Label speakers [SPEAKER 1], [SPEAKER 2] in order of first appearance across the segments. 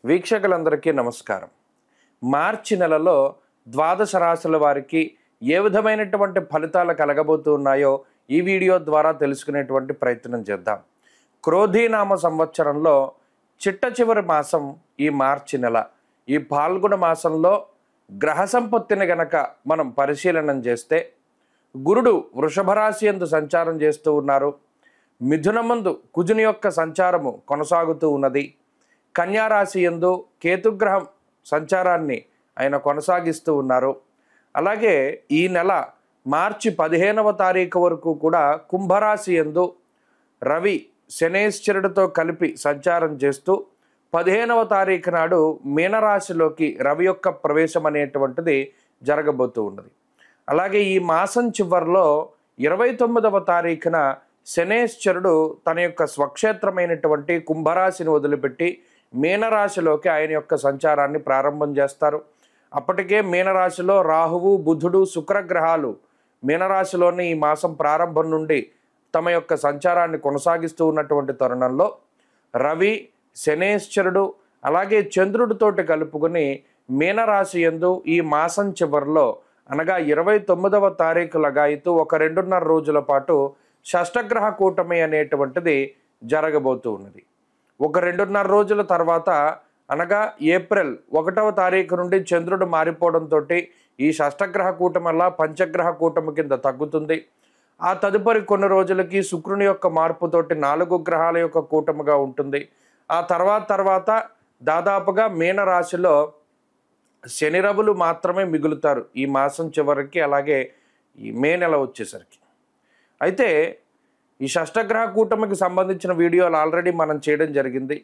[SPEAKER 1] వీక్షకులందరికీ నమస్కారం. మార్చి నెలలో ద్వాదశ రాశుల వారికి ఏ విధమైనటువంటి ఫలితాలు కలగబోతున్నాయో ఈ వీడియో ద్వారా తెలుసుకునేటువంటి ప్రయత్నం చేద్దాం. క్రోధీనామ సంవత్సరంలో చిట్ట చివరి మాసం ఈ మార్చి నెల. ఈ పాల్గొన మాసంలో గ్రహ సంపత్తిని గనక మనం పరిశీలనం చేస్తే గురుడు వృషభ రాశి యందు సంచారం చేస్తూ ఉన్నారు. మిథునమందు కుజుని యొక్క సంచారము కొనసాగుతూ ఉన్నది. కన్యారాశి యందు కేతుగ్రహం సంచారాన్ని ఆయన కొనసాగిస్తూ ఉన్నారు. అలాగే ఈ నెల మార్చి 15వ తారీఖు వరకు కూడా కుంభరాశి యందు రవి శనేశ్వరుడితో కలిపి సంచారం చేస్తూ 15వ తారీఖు నాడు మీనరాశిలోకి రవి యొక్క ప్రవేశం అనేటువంటిది జరగబోతూ ఉన్నది. అలాగే ఈ మాసం చివరిలో 29వ తారీఖున శనేశ్వరుడు తన యొక్క స్వక్షేత్రమైనటువంటి కుంభరాశిని వదిలిపెట్టి మీనరాశిలోకి ఆయన యొక్క సంచారాన్ని ప్రారంభం చేస్తారు. అప్పటికే మీనరాశిలో రాహువు, బుధుడు, శుక్రగ్రహాలు మీనరాశిలోని ఈ మాసం ప్రారంభం నుండి తమ యొక్క సంచారాన్ని కొనసాగిస్తూ ఉన్నటువంటి తరుణంలో రవి, శనేశ్వరుడు అలాగే చంద్రుడితోటి కలుపుకొని మీనరాశి యందు ఈ మాసం చివరిలో అనగా 29వ తారీఖు లగాయితూ ఒక 2.5 రోజుల పాటు షష్టగ్రహ కూటమి అనేటువంటిది జరగబోతూ ఉన్నది. ఒక 2.5 రోజుల తర్వాత అనగా ఏప్రిల్ 1వ తారీఖు నుండి చంద్రుడు మారిపోవడంతో ఈ షష్టగ్రహ కూటమి వల్ల పంచగ్రహ కూటమి కింద తగ్గుతుంది. ఆ తదుపరి కొన్ని రోజులకి శుక్రుని యొక్క మార్పుతోటి 4 గ్రహాల యొక్క కూటమిగా ఉంటుంది. ఆ తర్వాత దాదాపుగా మీనరాశిలో శని రవులు మాత్రమే మిగులుతారు ఈ మాసం చివరికి, అలాగే ఈ మే నెల వచ్చేసరికి. అయితే ఈ షష్టగ్రహ కూటమికి సంబంధించిన వీడియోలు ఆల్రెడీ మనం చేయడం జరిగింది.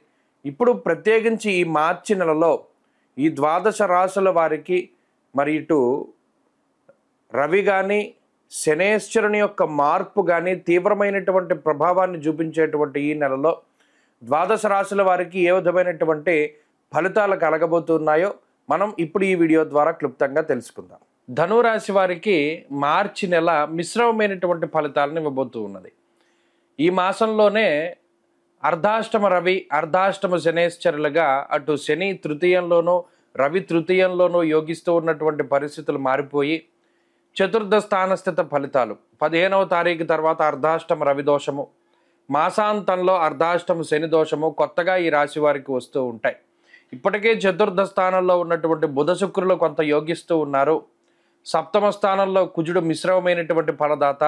[SPEAKER 1] ఇప్పుడు ప్రత్యేకించి ఈ మార్చి నెలలో ఈ ద్వాదశ రాశుల వారికి మరి ఇటు రవి కానీ శనేశ్వరుని యొక్క మార్పు కానీ తీవ్రమైనటువంటి ప్రభావాన్ని చూపించేటువంటి ఈ నెలలో ద్వాదశ రాశుల వారికి ఏ విధమైనటువంటి ఫలితాలు కలగబోతున్నాయో మనం ఇప్పుడు ఈ వీడియో ద్వారా క్లుప్తంగా తెలుసుకుందాం. ధనురాశి వారికి మార్చి నెల మిశ్రమమైనటువంటి ఫలితాలను ఇవ్వబోతూ ఉన్నది. ఈ మాసంలోనే అర్ధాష్టమ రవి, అర్ధాష్టమ శనేశ్వరులుగా అటు శని తృతీయంలోనూ రవి తృతీయంలోనూ యోగిస్తూ ఉన్నటువంటి పరిస్థితులు మారిపోయి చతుర్థ స్థానస్థిత ఫలితాలు 15వ తారీఖు తర్వాత అర్ధాష్టమ రవి దోషము, మాసాంతంలో అర్ధాష్టమ శని దోషము కొత్తగా ఈ రాశి వారికి వస్తూ ఉంటాయి. ఇప్పటికే చతుర్థ స్థానంలో ఉన్నటువంటి బుధ శుక్రులు కొంత యోగిస్తూ ఉన్నారు. సప్తమ స్థానంలో కుజుడు మిశ్రమమైనటువంటి ఫలదాత,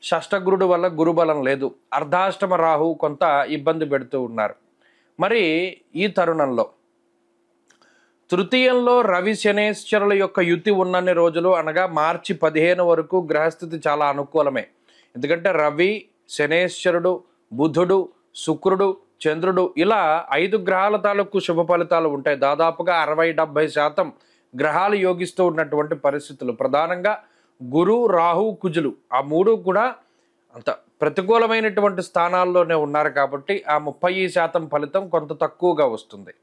[SPEAKER 1] షష్టగురుడు వల్ల గురుబలం లేదు. అర్ధాష్టమ రాహు కొంత ఇబ్బంది పెడుతూ ఉన్నారు. మరి ఈ తరుణంలో తృతీయంలో రవి శనేశ్వరుల యొక్క యుతి ఉన్నన్ని రోజులు అనగా మార్చి 15 వరకు గ్రహస్థితి చాలా అనుకూలమే. ఎందుకంటే రవి, శనేశ్వరుడు, బుధుడు, శుక్రుడు, చంద్రుడు ఇలా 5 గ్రహాల తాలూకు శుభ ఫలితాలు ఉంటాయి. దాదాపుగా 60-70% గ్రహాలు యోగిస్తూ ఉన్నటువంటి పరిస్థితులు. ప్రధానంగా గురు, రాహు, కుజులు ఆ 3 కూడా అంత ప్రతికూలమైనటువంటి స్థానాల్లోనే ఉన్నారు కాబట్టి ఆ 30% ఫలితం కొంత తక్కువగా వస్తుంది.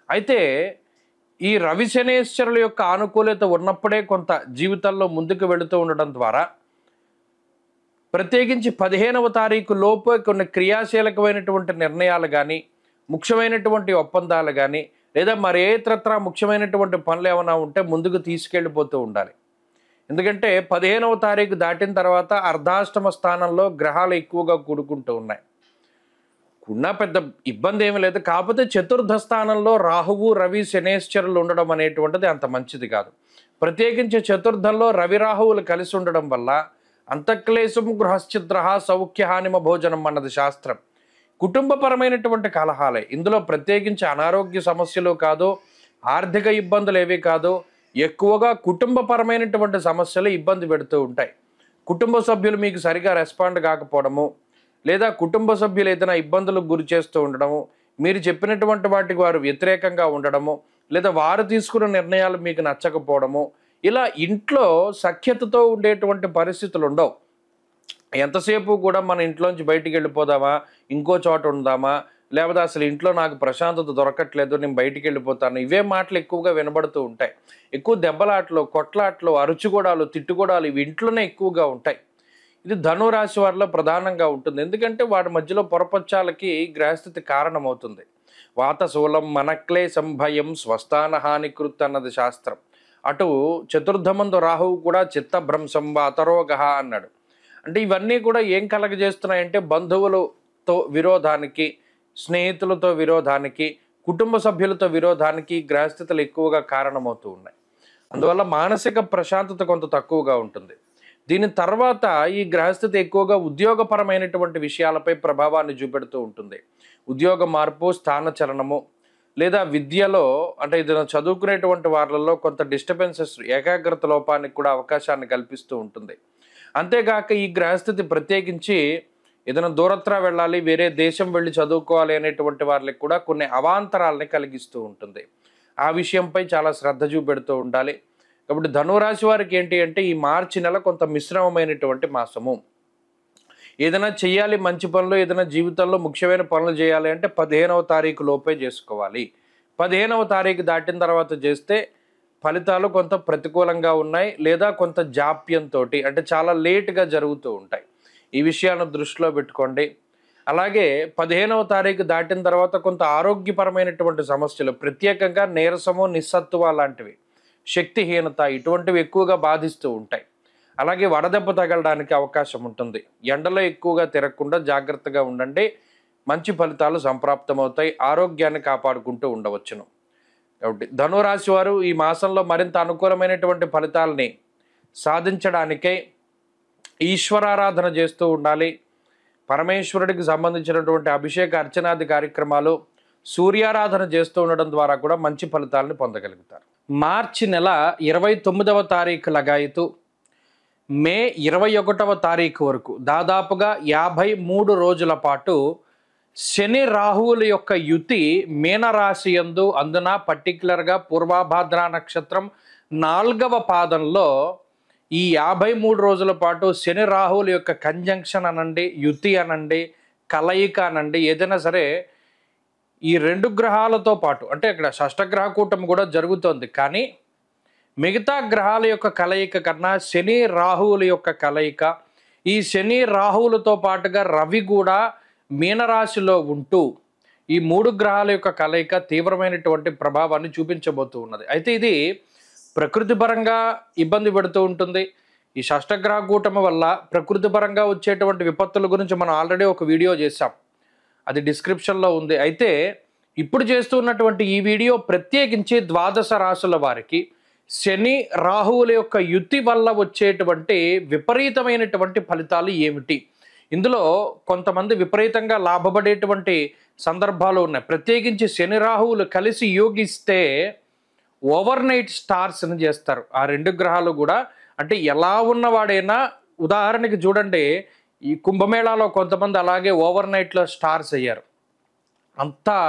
[SPEAKER 1] అయితే ఈ రవి శనేశ్వరుల యొక్క ఆనుకూలత ఉన్నప్పుడే కొంత జీవితంలో ముందుకు వెళుతూ ఉండడం ద్వారా ప్రత్యేకించి 15వ తారీఖు లోపు కొన్ని క్రియాశీలకమైనటువంటి నిర్ణయాలు కానీ, ముఖ్యమైనటువంటి ఒప్పందాలు కానీ, లేదా మరి ఏ ఇతరత్ర ముఖ్యమైనటువంటి పనులు ఏమైనా ఉంటే ముందుకు తీసుకెళ్ళిపోతూ ఉండాలి. ఎందుకంటే 15వ తారీఖు దాటిన తర్వాత అర్ధాష్టమ స్థానంలో గ్రహాలు ఎక్కువగా కూడుకుంటూ ఉన్నాయి. ఉన్న పెద్ద ఇబ్బంది ఏమీ లేదు. కాకపోతే చతుర్థ స్థానంలో రాహువు, రవి, శనేశ్వరులు ఉండడం అనేటువంటిది అంత మంచిది కాదు. ప్రత్యేకించి చతుర్థంలో రవి రాహువులు కలిసి ఉండడం వల్ల అంతఃక్లేశం గృహశ్చిద్ర సౌఖ్యహానిమ భోజనం అన్నది శాస్త్రం. కుటుంబపరమైనటువంటి కలహాలే ఇందులో. ప్రత్యేకించి అనారోగ్య సమస్యలు కాదు, ఆర్థిక ఇబ్బందులు ఏవి కాదు, ఎక్కువగా కుటుంబపరమైనటువంటి సమస్యలు ఇబ్బంది పెడుతూ ఉంటాయి. కుటుంబ సభ్యులు మీకు సరిగా రెస్పాండ్ కాకపోవడము, లేదా కుటుంబ సభ్యులు ఏదైనా ఇబ్బందులకు గురి చేస్తూ ఉండడము, మీరు చెప్పినటువంటి వాటికి వారు వ్యతిరేకంగా ఉండడము, లేదా వారు తీసుకున్న నిర్ణయాలు మీకు నచ్చకపోవడము, ఇలా ఇంట్లో సఖ్యతతో ఉండేటువంటి పరిస్థితులు ఉండవు. ఎంతసేపు కూడా మన ఇంట్లోంచి బయటికి వెళ్ళిపోదామా, ఇంకో చోట ఉందామా, లేకపోతే అసలు ఇంట్లో నాకు ప్రశాంతత దొరకట్లేదు, నేను బయటికి వెళ్ళిపోతాను, ఇవే మాటలు ఎక్కువగా వినబడుతూ ఉంటాయి. ఎక్కువ దెబ్బలాట్లు, కొట్లాట్లు, అరుచుగోడాలు, తిట్టుగోడాలు ఇవి ఇంట్లోనే ఎక్కువగా ఉంటాయి. ఇది ధనురాశి వారిలో ప్రధానంగా ఉంటుంది. ఎందుకంటే వాడి మధ్యలో పొరపచ్చాలకి గ్రహస్థితి కారణమవుతుంది. వాతశూలం మనక్లేశం భయం స్వస్థాన హానికృత్ అన్నది శాస్త్రం. అటు చతుర్థమందు రాహువు కూడా చిత్తభ్రంశం వాతరోగ అన్నాడు. అంటే ఇవన్నీ కూడా ఏం కలగజేస్తున్నాయంటే బంధువులతో విరోధానికి, స్నేహితులతో విరోధానికి, కుటుంబ సభ్యులతో విరోధానికి గ్రహస్థితులు ఎక్కువగా కారణమవుతూ ఉన్నాయి. అందువల్ల మానసిక ప్రశాంతత కొంత తక్కువగా ఉంటుంది. దీని తర్వాత ఈ గ్రహస్థితి ఎక్కువగా ఉద్యోగపరమైనటువంటి విషయాలపై ప్రభావాన్ని చూపెడుతూ ఉంటుంది. ఉద్యోగ మార్పు, స్థానచలనము, లేదా విద్యలో అంటే ఇది చదువుకునేటువంటి వాళ్ళలో కొంత డిస్టర్బెన్సెస్, ఏకాగ్రత లోపానికి కూడా అవకాశాన్ని కల్పిస్తూ ఉంటుంది. అంతేగాక ఈ గ్రహస్థితి ప్రత్యేకించి ఏదైనా దూరత్ర వెళ్ళాలి, వేరే దేశం వెళ్ళి చదువుకోవాలి అనేటువంటి వాళ్ళకి కూడా కొన్ని అవాంతరాలని కలిగిస్తూ ఉంటుంది. ఆ విషయంపై చాలా శ్రద్ధ చూపెడుతూ ఉండాలి. కాబట్టి ధనురాశి వారికి ఏంటి అంటే ఈ మార్చి నెల కొంత మిశ్రమమైనటువంటి మాసము. ఏదైనా చెయ్యాలి, మంచి పనులు, ఏదైనా జీవితంలో ముఖ్యమైన పనులు చేయాలి అంటే 15వ తారీఖు లోపే చేసుకోవాలి. 15వ తారీఖు దాటిన తర్వాత చేస్తే ఫలితాలు కొంత ప్రతికూలంగా ఉన్నాయి, లేదా కొంత జాప్యంతో అంటే చాలా లేట్గా జరుగుతూ ఉంటాయి. ఈ విషయాన్ని దృష్టిలో పెట్టుకోండి. అలాగే 15వ తారీఖు దాటిన తర్వాత కొంత ఆరోగ్యపరమైనటువంటి సమస్యలు, ప్రత్యేకంగా నీరసము, నిస్సత్తువ లాంటివి, శక్తిహీనత ఇటువంటివి ఎక్కువగా బాధిస్తూ ఉంటాయి. అలాగే వడదెబ్బ తగలడానికి అవకాశం ఉంటుంది. ఎండలో ఎక్కువగా తిరగకుండా జాగ్రత్తగా ఉండండి. మంచి ఫలితాలు సంప్రాప్తమవుతాయి. ఆరోగ్యాన్ని కాపాడుకుంటూ ఉండవచ్చును. కాబట్టి ధనురాశి వారు ఈ మాసంలో మరింత అనుకూలమైనటువంటి ఫలితాలని సాధించడానికై ఈశ్వరారాధన చేస్తూ ఉండాలి. పరమేశ్వరుడికి సంబంధించినటువంటి అభిషేక అర్చనాది కార్యక్రమాలు, సూర్యారాధన చేస్తూ ఉండడం ద్వారా కూడా మంచి ఫలితాలను పొందగలుగుతారు. మార్చి నెల 29వ తారీఖు లగాయతు మే 21వ తారీఖు వరకు దాదాపుగా 53 రోజుల పాటు శని రాహువుల యొక్క యుతి మీనరాశి యందు, అందున పర్టికులర్గా పూర్వభాద్ర నక్షత్రం 4వ పాదంలో ఈ 53 రోజుల పాటు శని రాహువుల యొక్క కంజంక్షన్ అనండి, యుతి అనండి, కలయిక అనండి, ఏదైనా సరే ఈ 2 గ్రహాలతో పాటు అంటే ఇక్కడ షష్టగ్రహ కూటమి కూడా జరుగుతోంది. కానీ మిగతా గ్రహాల యొక్క కలయిక కన్నా శని రాహువుల యొక్క కలయిక, ఈ శని రాహువులతో పాటుగా రవి కూడా మీనరాశిలో ఉంటూ ఈ 3 గ్రహాల యొక్క కలయిక తీవ్రమైనటువంటి ప్రభావాన్ని చూపించబోతూ ఉన్నది. అయితే ఇది ప్రకృతి పరంగా ఇబ్బంది పెడుతూ ఉంటుంది. ఈ షష్టగ్రహ కూటమి వల్ల ప్రకృతి పరంగా వచ్చేటువంటి విపత్తుల గురించి మనం ఆల్రెడీ ఒక వీడియో చేసాం, అది డిస్క్రిప్షన్లో ఉంది. అయితే ఇప్పుడు చేస్తున్నటువంటి ఈ వీడియో ప్రత్యేకించి ద్వాదశ రాశుల వారికి శని రాహువుల యొక్క యుతి వల్ల వచ్చేటువంటి విపరీతమైనటువంటి ఫలితాలు ఏమిటి, ఇందులో కొంతమంది విపరీతంగా లాభపడేటువంటి సందర్భాలు ఉన్నాయి. ప్రత్యేకించి శని రాహువులు కలిసి యోగిస్తే ఓవర్ నైట్ స్టార్స్ని చేస్తారు ఆ 2 గ్రహాలు కూడా. అంటే ఎలా ఉన్నవాడైనా, ఉదాహరణకి చూడండి, ఈ కుంభమేళాలో కొంతమంది అలాగే ఓవర్ నైట్లో స్టార్స్ అయ్యారు. అంతా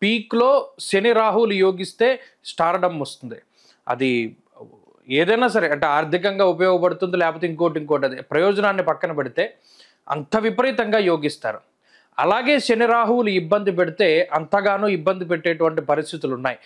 [SPEAKER 1] పీక్లో శని రాహువులు యోగిస్తే స్టార్డమ్ వస్తుంది. అది ఏదైనా సరే అంటే ఆర్థికంగా ఉపయోగపడుతుంది, లేకపోతే ఇంకోటి అది ప్రయోజనాన్ని పక్కన పెడితే అంత విపరీతంగా యోగిస్తారు. అలాగే శని రాహువులు ఇబ్బంది పెడితే అంతగానో ఇబ్బంది పెట్టేటువంటి పరిస్థితులు ఉన్నాయి.